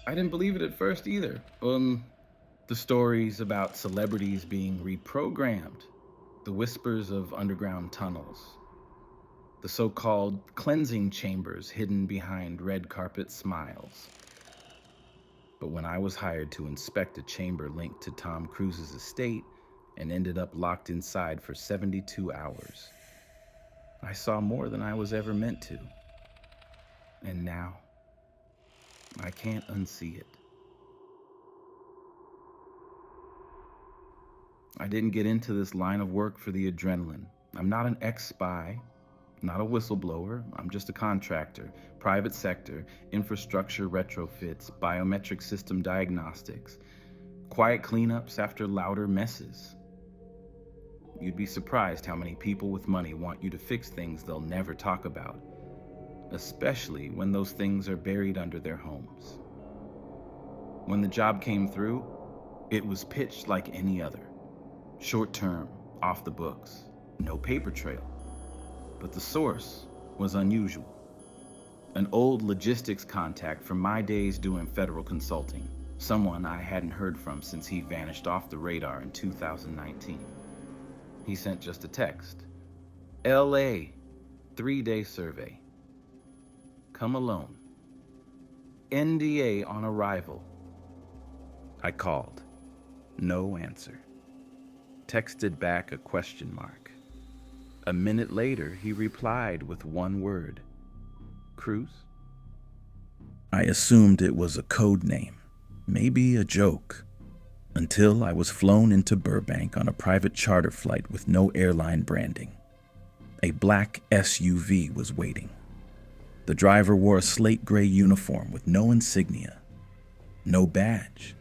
I didn't believe it at first either. The stories about celebrities being reprogrammed, the whispers of underground tunnels, the so-called cleansing chambers hidden behind red carpet smiles. But when I was hired to inspect a chamber linked to Tom Cruise's estate and ended up locked inside for 72 hours, I saw more than I was ever meant to. And now, I can't unsee it. I didn't get into this line of work for the adrenaline. I'm not an ex-spy, not a whistleblower. I'm just a contractor, private sector, infrastructure retrofits, biometric system diagnostics, quiet cleanups after louder messes. You'd be surprised how many people with money want you to fix things they'll never talk about, especially when those things are buried under their homes. When the job came through, it was pitched like any other. Short term, off the books, no paper trail. But the source was unusual. An old logistics contact from my days doing federal consulting, someone I hadn't heard from since he vanished off the radar in 2019. He sent just a text. LA, 3-day survey. Come alone. NDA on arrival. I called. No answer. Texted back a question mark. A minute later, he replied with one word. Cruise? I assumed it was a code name, maybe a joke, until I was flown into Burbank on a private charter flight with no airline branding. A black SUV was waiting. The driver wore a slate gray uniform with no insignia, no badge,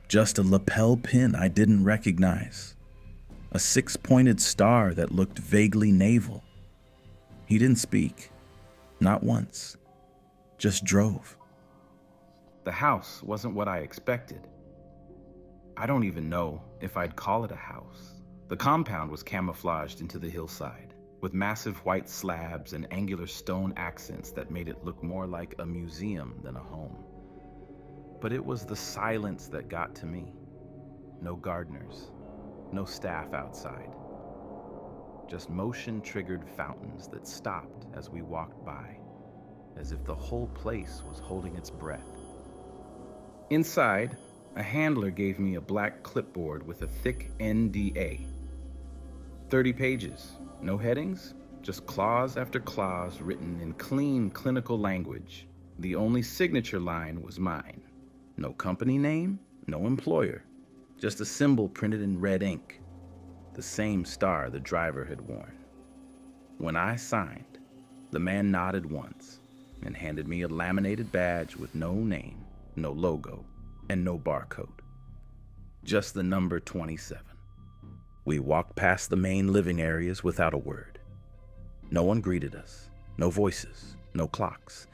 just a lapel pin I didn't recognize. A 6-pointed star that looked vaguely naval. He didn't speak, not once, just drove. The house wasn't what I expected. I don't even know if I'd call it a house. The compound was camouflaged into the hillside, with massive white slabs and angular stone accents that made it look more like a museum than a home. But it was the silence that got to me. No gardeners. No staff outside. Just motion-triggered fountains that stopped as we walked by, as if the whole place was holding its breath. Inside, a handler gave me a black clipboard with a thick NDA. 30 pages, no headings, just clause after clause written in clean clinical language. The only signature line was mine. No company name, no employer. Just a symbol printed in red ink, the same star the driver had worn. When I signed, the man nodded once and handed me a laminated badge with no name, no logo, and no barcode. Just the number 27. We walked past the main living areas without a word. No one greeted us, no voices, no clocks.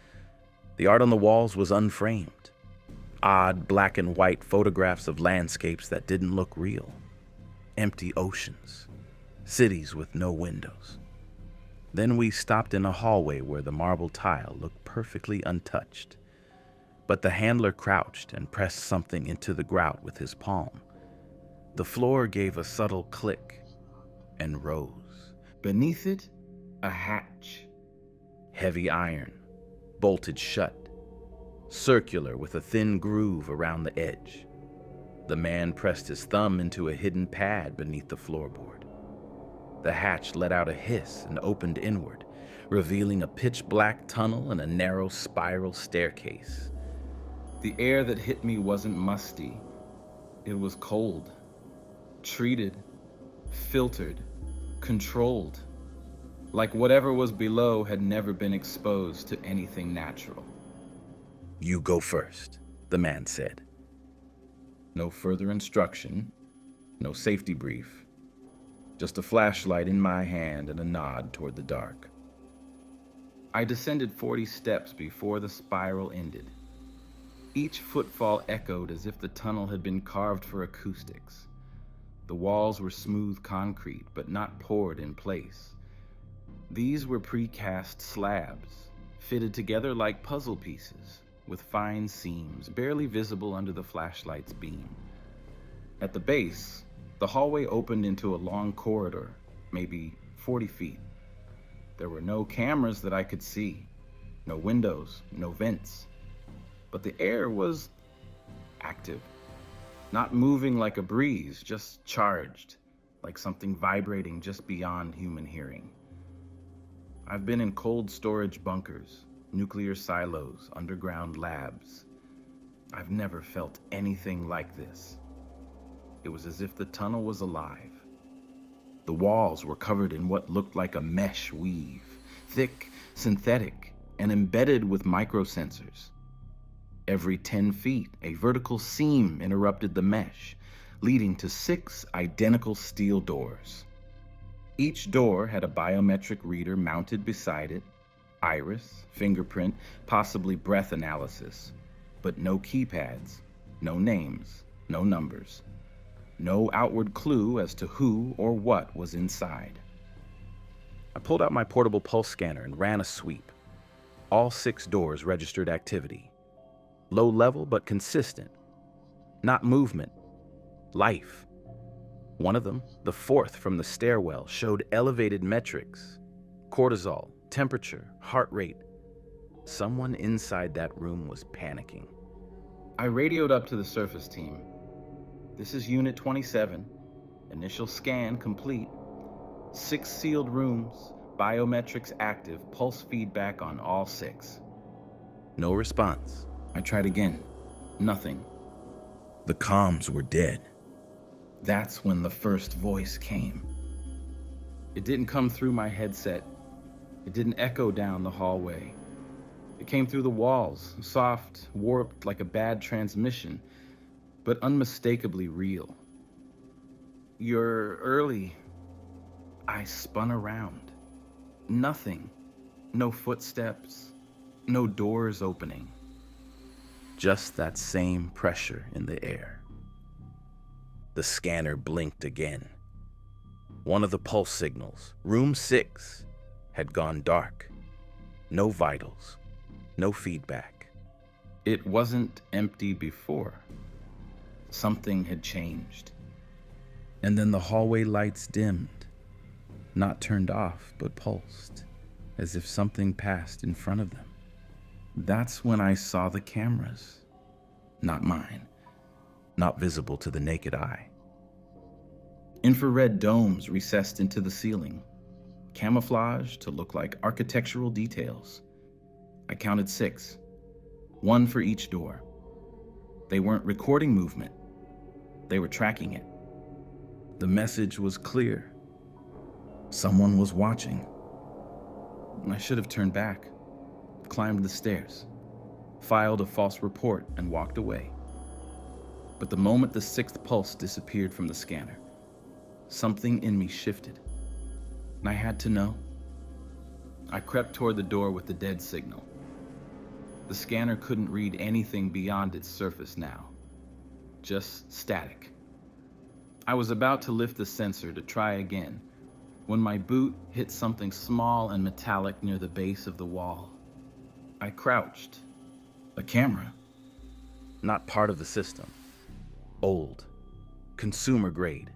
The art on the walls was unframed. Odd black and white photographs of landscapes that didn't look real. Empty oceans. Cities with no windows. Then we stopped in a hallway where the marble tile looked perfectly untouched. But the handler crouched and pressed something into the grout with his palm. The floor gave a subtle click and rose. Beneath it, a hatch. Heavy iron, bolted shut. Circular with a thin groove around the edge. The man pressed his thumb into a hidden pad beneath the floorboard. The hatch let out a hiss and opened inward, revealing a pitch-black tunnel and a narrow spiral staircase. The air that hit me wasn't musty. It was cold, treated, filtered, controlled, like whatever was below had never been exposed to anything natural. You go first, the man said. No further instruction, no safety brief, just a flashlight in my hand and a nod toward the dark. I descended 40 steps before the spiral ended. Each footfall echoed as if the tunnel had been carved for acoustics. The walls were smooth concrete, but not poured in place. These were precast slabs, fitted together like puzzle pieces, with fine seams barely visible under the flashlight's beam. At the base, the hallway opened into a long corridor, maybe 40 feet. There were no cameras that I could see, no windows, no vents. But the air was active, not moving like a breeze, just charged, like something vibrating just beyond human hearing. I've been in cold storage bunkers, nuclear silos, underground labs. I've never felt anything like this. It was as if the tunnel was alive. The walls were covered in what looked like a mesh weave, thick, synthetic, and embedded with microsensors. Every 10 feet, a vertical seam interrupted the mesh, leading to 6 identical steel doors. Each door had a biometric reader mounted beside it, iris, fingerprint, possibly breath analysis, but no keypads, no names, no numbers, no outward clue as to who or what was inside. I pulled out my portable pulse scanner and ran a sweep. All 6 doors registered activity. Low level but consistent. Not movement, life. One of them, the 4th from the stairwell, showed elevated metrics. Cortisol, temperature, heart rate. Someone inside that room was panicking. I radioed up to the surface team. This is Unit 27. Initial scan complete. 6 sealed rooms, biometrics active, pulse feedback on all 6. No response. I tried again. Nothing. The comms were dead. That's when the first voice came. It didn't come through my headset. It didn't echo down the hallway. It came through the walls, soft, warped like a bad transmission, but unmistakably real. "You're early." I spun around. Nothing. No footsteps. No doors opening. Just that same pressure in the air. The scanner blinked again. One of the pulse signals, room 6, had gone dark. No vitals, no feedback. It wasn't empty before. Something had changed. And then the hallway lights dimmed, not turned off, but pulsed, as if something passed in front of them. That's when I saw the cameras. Not mine. Not visible to the naked eye. Infrared domes recessed into the ceiling, camouflaged to look like architectural details. I counted 6, 1 for each door. They weren't recording movement. They were tracking it. The message was clear. Someone was watching. I should have turned back, climbed the stairs, filed a false report, and walked away. But the moment the 6th pulse disappeared from the scanner, something in me shifted, and I had to know. I crept toward the door with the dead signal. The scanner couldn't read anything beyond its surface now, just static. I was about to lift the sensor to try again when my boot hit something small and metallic near the base of the wall. I crouched. A camera. Not part of the system. Old. Consumer grade.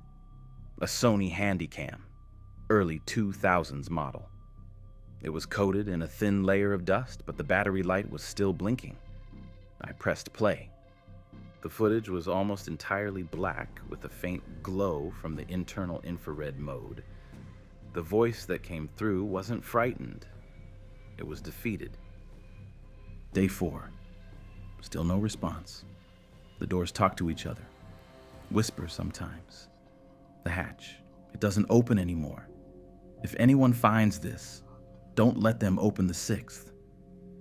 A Sony Handycam. Early 2000s model. It was coated in a thin layer of dust, but the battery light was still blinking. I pressed play. The footage was almost entirely black, with a faint glow from the internal infrared mode. The voice that came through wasn't frightened. It was defeated. Day 4. Still no response. The doors talk to each other. Whisper sometimes. The hatch. It doesn't open anymore. If anyone finds this, don't let them open the 6th.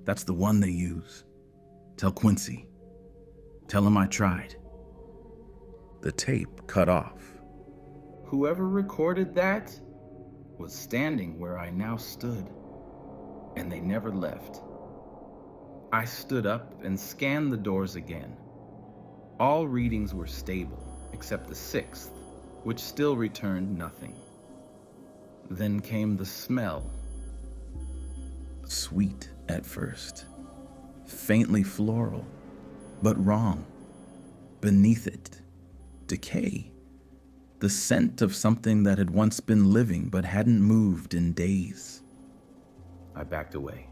That's the one they use. Tell Quincy. Tell him I tried. The tape cut off. Whoever recorded that was standing where I now stood, and they never left. I stood up and scanned the doors again. All readings were stable, except the 6th, which still returned nothing. Then came the smell. Sweet at first, faintly floral, but wrong. Beneath it, decay. The scent of something that had once been living but hadn't moved in days. I backed away.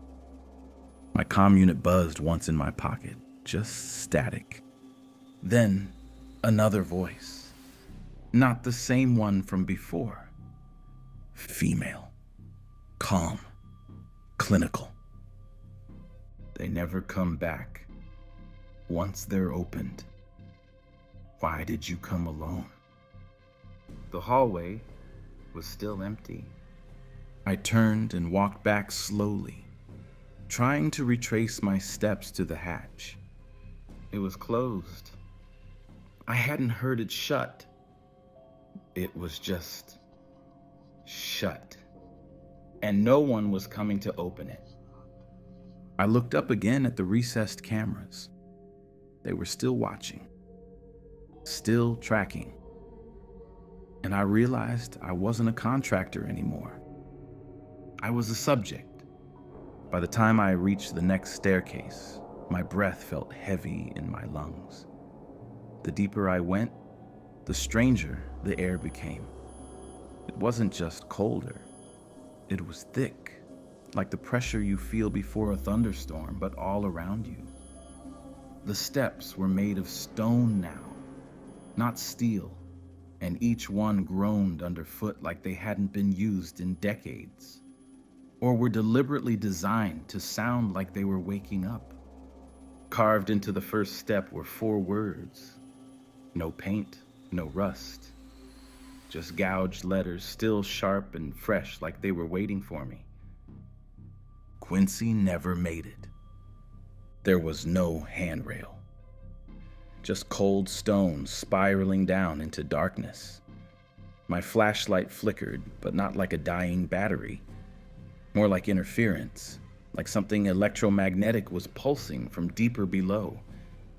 My comm unit buzzed once in my pocket, just static. Then, another voice. Not the same one from before. Female. Calm. Clinical. They never come back. Once they're opened. Why did you come alone? The hallway was still empty. I turned and walked back slowly, trying to retrace my steps to the hatch. It was closed. I hadn't heard it shut. It was just shut. And no one was coming to open it. I looked up again at the recessed cameras. They were still watching, still tracking. And I realized I wasn't a contractor anymore. I was a subject. By the time I reached the next staircase, my breath felt heavy in my lungs. The deeper I went, the stranger the air became. It wasn't just colder. It was thick, like the pressure you feel before a thunderstorm, but all around you. The steps were made of stone now, not steel, and each one groaned underfoot like they hadn't been used in decades, or were deliberately designed to sound like they were waking up. Carved into the first step were 4 words. No paint, no rust. Just gouged letters, still sharp and fresh like they were waiting for me. Quincy never made it. There was no handrail. Just cold stone spiraling down into darkness. My flashlight flickered, but not like a dying battery. More like interference, like something electromagnetic was pulsing from deeper below,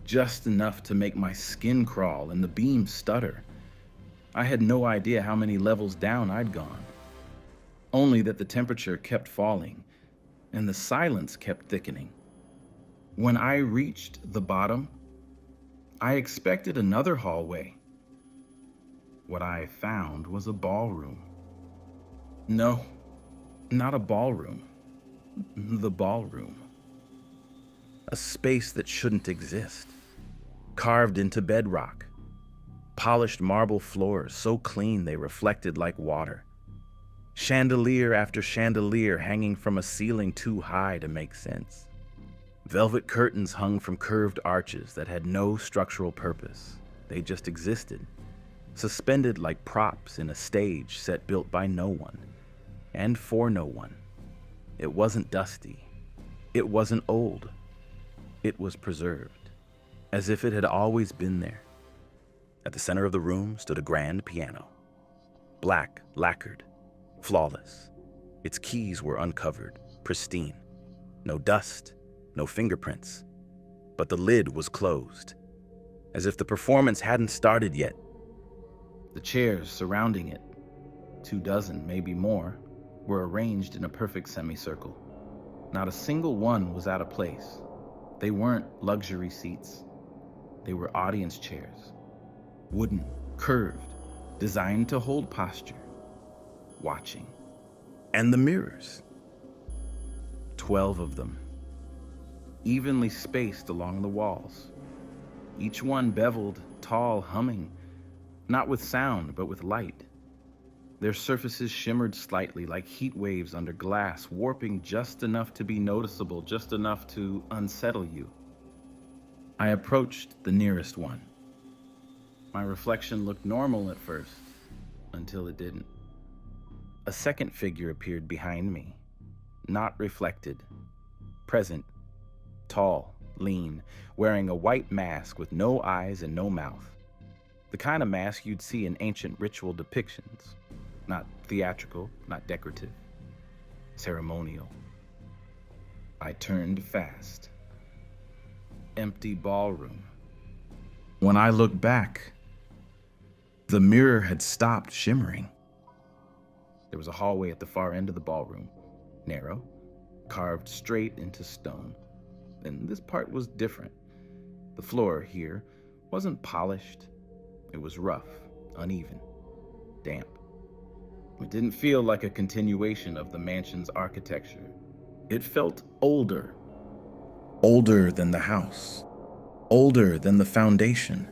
just enough to make my skin crawl and the beam stutter. I had no idea how many levels down I'd gone. Only that the temperature kept falling, and the silence kept thickening. When I reached the bottom, I expected another hallway. What I found was a ballroom. No, not a ballroom. The ballroom. A space that shouldn't exist. Carved into bedrock. Polished marble floors so clean they reflected like water. Chandelier after chandelier hanging from a ceiling too high to make sense. Velvet curtains hung from curved arches that had no structural purpose. They just existed, suspended like props in a stage set built by no one, and for no one. It wasn't dusty. It wasn't old. It was preserved, as if it had always been there. At the center of the room stood a grand piano. Black, lacquered, flawless. Its keys were uncovered, pristine. No dust, no fingerprints. But the lid was closed, as if the performance hadn't started yet. The chairs surrounding it, 24, maybe more, were arranged in a perfect semicircle. Not a single one was out of place. They weren't luxury seats. They were audience chairs. Wooden, curved, designed to hold posture. Watching. And the mirrors. 12 of them. Evenly spaced along the walls. Each one beveled, tall, humming. Not with sound, but with light. Their surfaces shimmered slightly like heat waves under glass, warping just enough to be noticeable, just enough to unsettle you. I approached the nearest one. My reflection looked normal at first, until it didn't. A second figure appeared behind me, not reflected, present, tall, lean, wearing a white mask with no eyes and no mouth. The kind of mask you'd see in ancient ritual depictions. Not theatrical, not decorative, ceremonial. I turned fast. Empty ballroom. When I looked back, the mirror had stopped shimmering. There was a hallway at the far end of the ballroom, narrow, carved straight into stone. and this part was different. The floor here wasn't polished. It was rough, uneven, damp. It didn't feel like a continuation of the mansion's architecture. It felt older. Older than the house. Older than the foundation.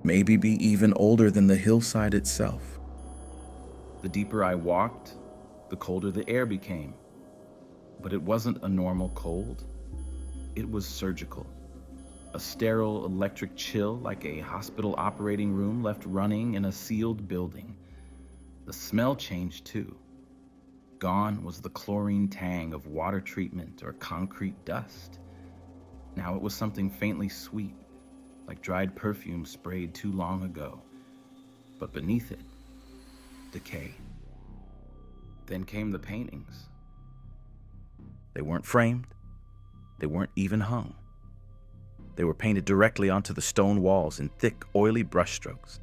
Maybe be even older than the hillside itself. The deeper I walked, the colder the air became. But it wasn't a normal cold. It was surgical. A sterile electric chill like a hospital operating room left running in a sealed building. The smell changed too. Gone was the chlorine tang of water treatment or concrete dust. Now it was something faintly sweet, like dried perfume sprayed too long ago. But beneath it, decay. Then came the paintings. They weren't framed. They weren't even hung. They were painted directly onto the stone walls in thick, oily brushstrokes.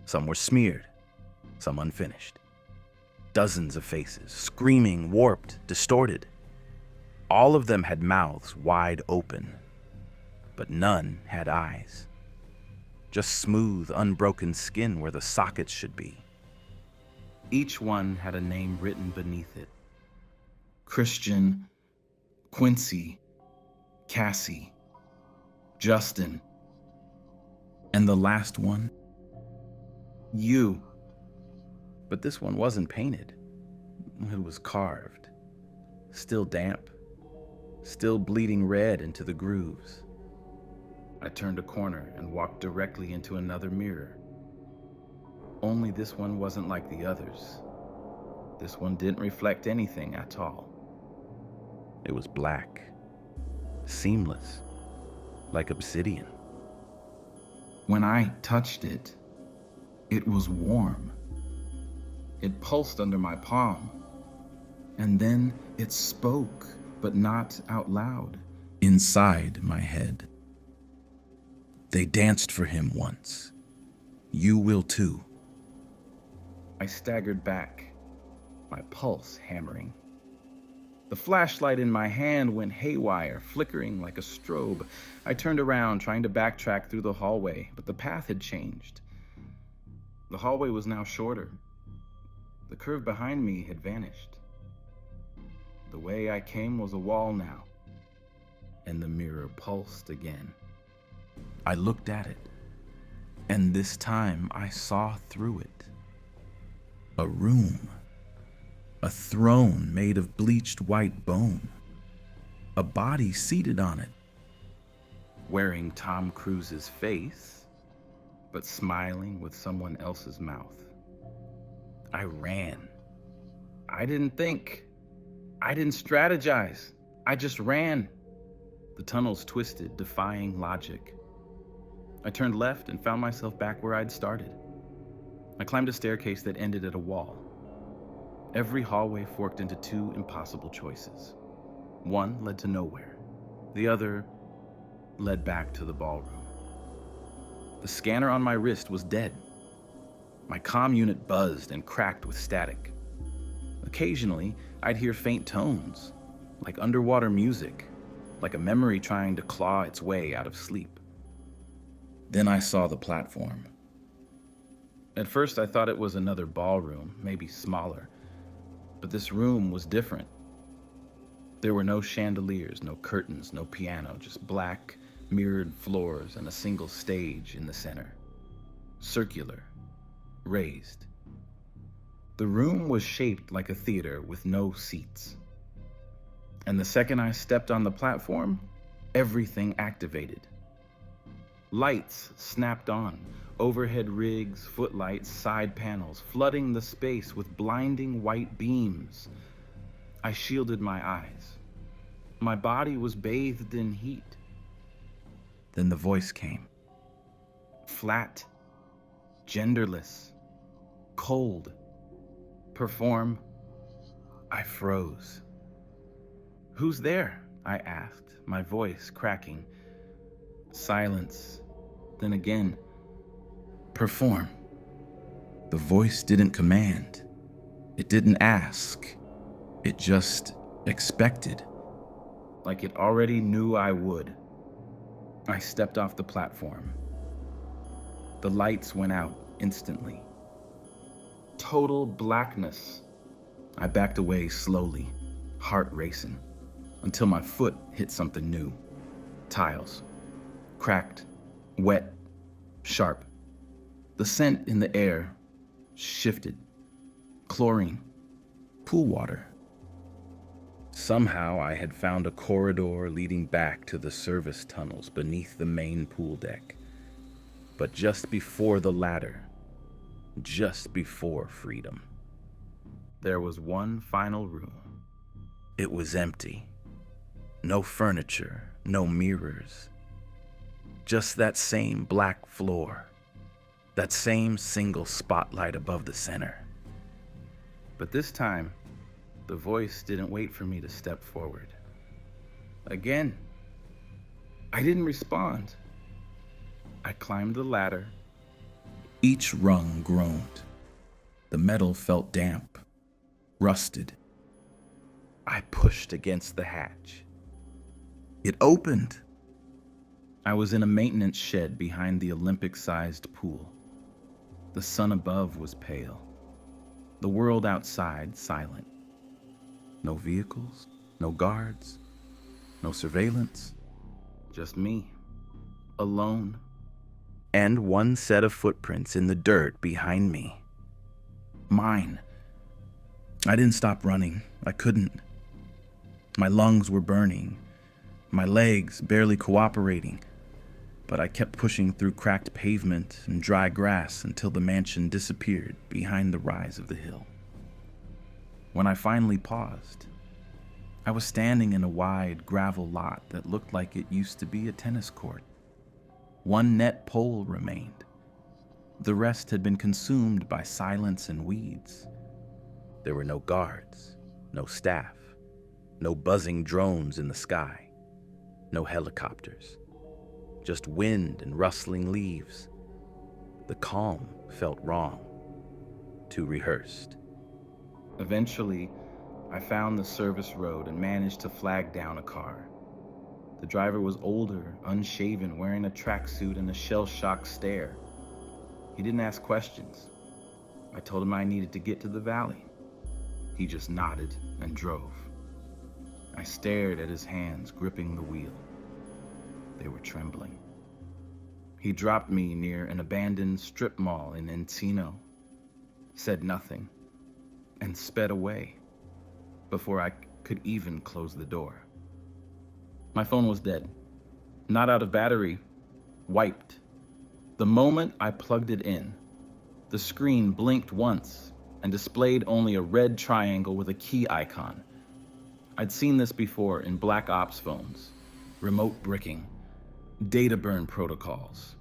Some were smeared, some unfinished. Dozens of faces, screaming, warped, distorted. All of them had mouths wide open, but none had eyes. Just smooth, unbroken skin where the sockets should be. Each one had a name written beneath it. Christian, Quincy, Cassie, Justin, and the last one, you. But this one wasn't painted. It was carved, still damp, still bleeding red into the grooves. I turned a corner and walked directly into another mirror. Only this one wasn't like the others. This one didn't reflect anything at all. It was black, seamless, like obsidian. When I touched it, it was warm. It pulsed under my palm. And then it spoke, but not out loud, inside my head. They danced for him once. You will too. I staggered back, my pulse hammering. The flashlight in my hand went haywire, flickering like a strobe. I turned around, trying to backtrack through the hallway, but the path had changed. The hallway was now shorter. The curve behind me had vanished. The way I came was a wall now, and the mirror pulsed again. I looked at it, and this time I saw through it. A room. A throne made of bleached white bone. A body seated on it, wearing Tom Cruise's face, but smiling with someone else's mouth. I ran. I didn't think. I didn't strategize. I just ran. The tunnels twisted, defying logic. I turned left and found myself back where I'd started. I climbed a staircase that ended at a wall. Every hallway forked into two impossible choices. One led to nowhere. The other led back to the ballroom. The scanner on my wrist was dead. My comm unit buzzed and cracked with static. Occasionally, I'd hear faint tones, like underwater music, like a memory trying to claw its way out of sleep. Then I saw the platform. At first, I thought it was another ballroom, maybe smaller. But this room was different. There were no chandeliers, no curtains, no piano, just black, mirrored floors and a single stage in the center. Circular, raised. The room was shaped like a theater with no seats. And the second I stepped on the platform, everything activated. Lights snapped on, overhead rigs, footlights, side panels, flooding the space with blinding white beams. I shielded my eyes. My body was bathed in heat. Then the voice came. Flat, genderless, cold. Perform. I froze. Who's there? I asked, my voice cracking. Silence. Then again. Perform. The voice didn't command. It didn't ask. It just expected. like it already knew I would. I stepped off the platform. The lights went out instantly. Total blackness. I backed away slowly, heart racing, until my foot hit something new. Tiles. Cracked, wet, sharp. The scent in the air shifted. Chlorine. Pool water. Somehow I had found a corridor leading back to the service tunnels beneath the main pool deck. But just before the ladder, just before freedom, there was one final room. It was empty. No furniture, no mirrors. Just that same black floor, that same single spotlight above the center. But this time, the voice didn't wait for me to step forward. Again, I didn't respond. I climbed the ladder. Each rung groaned. The metal felt damp, rusted. I pushed against the hatch. It opened. I was in a maintenance shed behind the Olympic-sized pool. The sun above was pale. The world outside silent. No vehicles, no guards, no surveillance. Just me, alone. And one set of footprints in the dirt behind me. Mine. I didn't stop running. I couldn't. My lungs were burning, my legs barely cooperating, but I kept pushing through cracked pavement and dry grass until the mansion disappeared behind the rise of the hill. When I finally paused, I was standing in a wide gravel lot that looked like it used to be a tennis court. One net pole remained. The rest had been consumed by silence and weeds. There were no guards, no staff, no buzzing drones in the sky, no helicopters, just wind and rustling leaves. The calm felt wrong, too rehearsed. Eventually, I found the service road and managed to flag down a car. The driver was older, unshaven, wearing a tracksuit and a shell-shocked stare. He didn't ask questions. I told him I needed to get to the valley. He just nodded and drove. I stared at his hands gripping the wheel. They were trembling. He dropped me near an abandoned strip mall in Encino, said nothing, and sped away before I could even close the door. My phone was dead, not out of battery, wiped. The moment I plugged it in, the screen blinked once and displayed only a red triangle with a key icon. I'd seen this before in Black Ops phones, remote bricking, data burn protocols.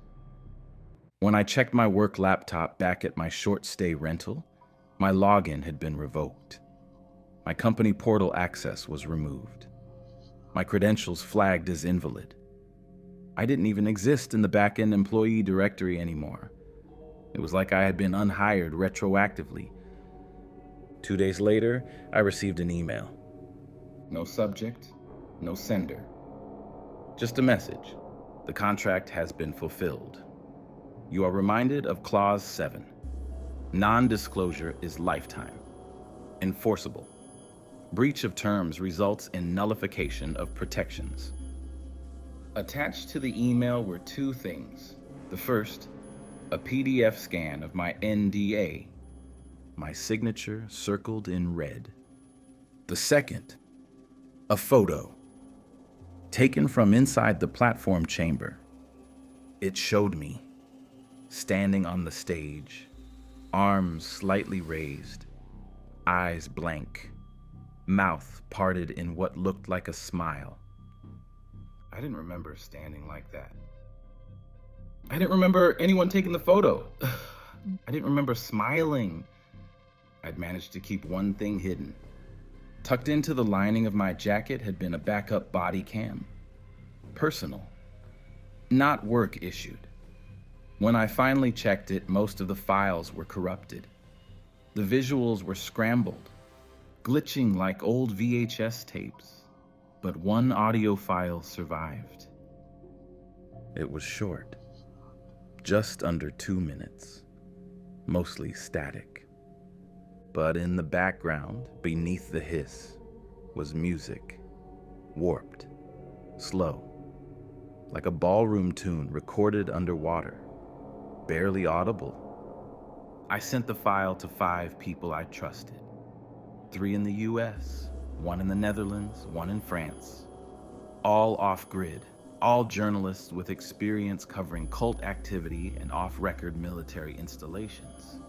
When I checked my work laptop back at my short stay rental, my login had been revoked. My company portal access was removed. My credentials flagged as invalid. I didn't even exist in the back-end employee directory anymore. It was like I had been unhired retroactively. 2 days later, I received an email. No subject, no sender. Just a message. The contract has been fulfilled. You are reminded of Clause 7. Non-disclosure is lifetime. Enforceable. Breach of terms results in nullification of protections. Attached to the email were two things. The first, a PDF scan of my NDA, my signature circled in red. The second, a photo taken from inside the platform chamber. It showed me, standing on the stage, arms slightly raised, eyes blank, mouth parted in what looked like a smile. I didn't remember standing like that. I didn't remember anyone taking the photo. I didn't remember smiling. I'd managed to keep one thing hidden. Tucked into the lining of my jacket had been a backup body cam. Personal, not work issued. When I finally checked it, most of the files were corrupted. The visuals were scrambled, glitching like old VHS tapes. But one audio file survived. It was short, just under 2 minutes, mostly static. But in the background, beneath the hiss, was music, warped, slow, like a ballroom tune recorded underwater, barely audible. I sent the file to 5 people I trusted. 3 in the US, 1 in the Netherlands, 1 in France. All off-grid, all journalists with experience covering cult activity and off-record military installations.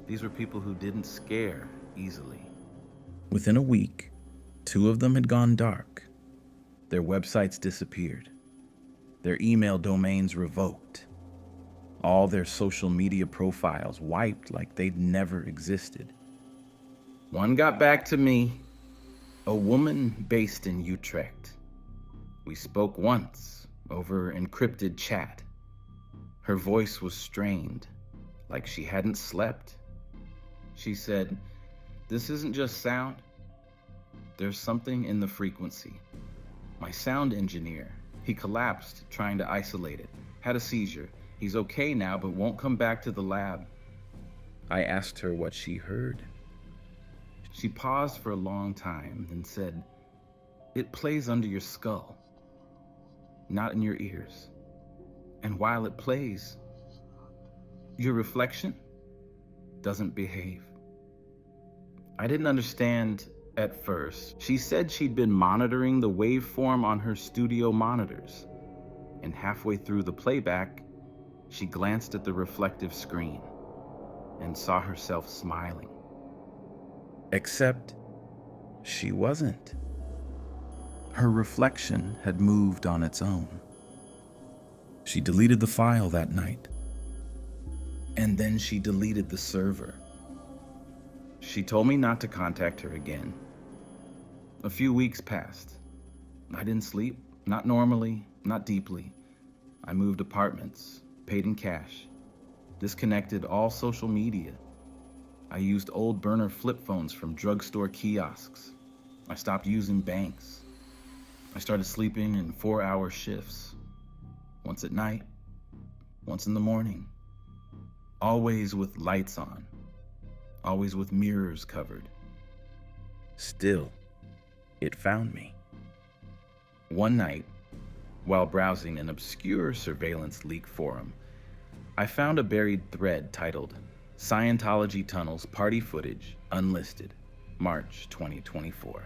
These were people who didn't scare easily. Within a week, 2 of them had gone dark. Their websites disappeared. Their email domains revoked. All their social media profiles wiped like they'd never existed. One got back to me, a woman based in Utrecht. We spoke once over encrypted chat. Her voice was strained, like she hadn't slept. She said, "This isn't just sound. There's something in the frequency. My sound engineer, he collapsed trying to isolate it, had a seizure. He's okay now, but won't come back to the lab." I asked her what she heard. She paused for a long time, then said, "It plays under your skull, not in your ears. And while it plays, your reflection doesn't behave." I didn't understand at first. She said she'd been monitoring the waveform on her studio monitors, and halfway through the playback, she glanced at the reflective screen and saw herself smiling. Except she wasn't. Her reflection had moved on its own. She deleted the file that night. And then she deleted the server. She told me not to contact her again. A few weeks passed. I didn't sleep, not normally, not deeply. I moved apartments, paid in cash, disconnected all social media. I used old burner flip phones from drugstore kiosks. I stopped using banks. I started sleeping in 4-hour shifts. Once at night, once in the morning. Always with lights on. Always with mirrors covered. Still, it found me. One night, while browsing an obscure surveillance leak forum, I found a buried thread titled "Scientology Tunnels Party Footage Unlisted, March 2024.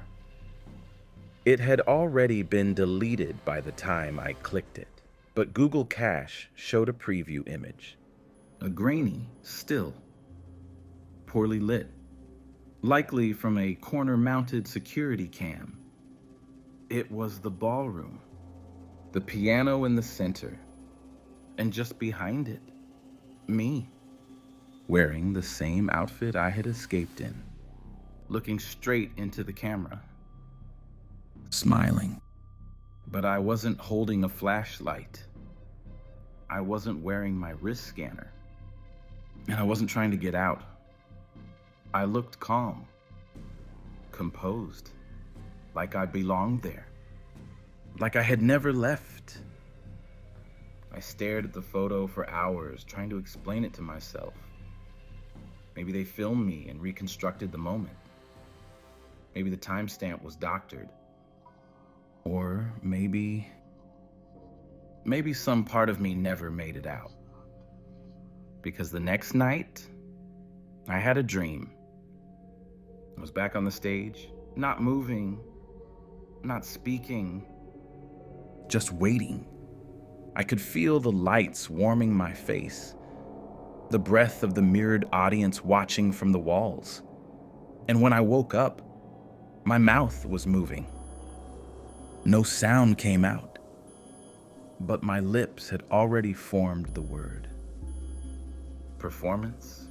It had already been deleted by the time I clicked it, but Google Cache showed a preview image. A grainy still, poorly lit, likely from a corner-mounted security cam. It was the ballroom, the piano in the center, and just behind it, me, wearing the same outfit I had escaped in, looking straight into the camera, smiling. But I wasn't holding a flashlight. I wasn't wearing my wrist scanner, and I wasn't trying to get out. I looked calm, composed, like I belonged there, like I had never left. I stared at the photo for hours, trying to explain it to myself. Maybe they filmed me and reconstructed the moment. Maybe the timestamp was doctored. Or maybe some part of me never made it out. Because the next night, I had a dream. I was back on the stage, not moving, not speaking, just waiting. I could feel the lights warming my face, the breath of the mirrored audience watching from the walls. And when I woke up, my mouth was moving. No sound came out, but my lips had already formed the word. Performance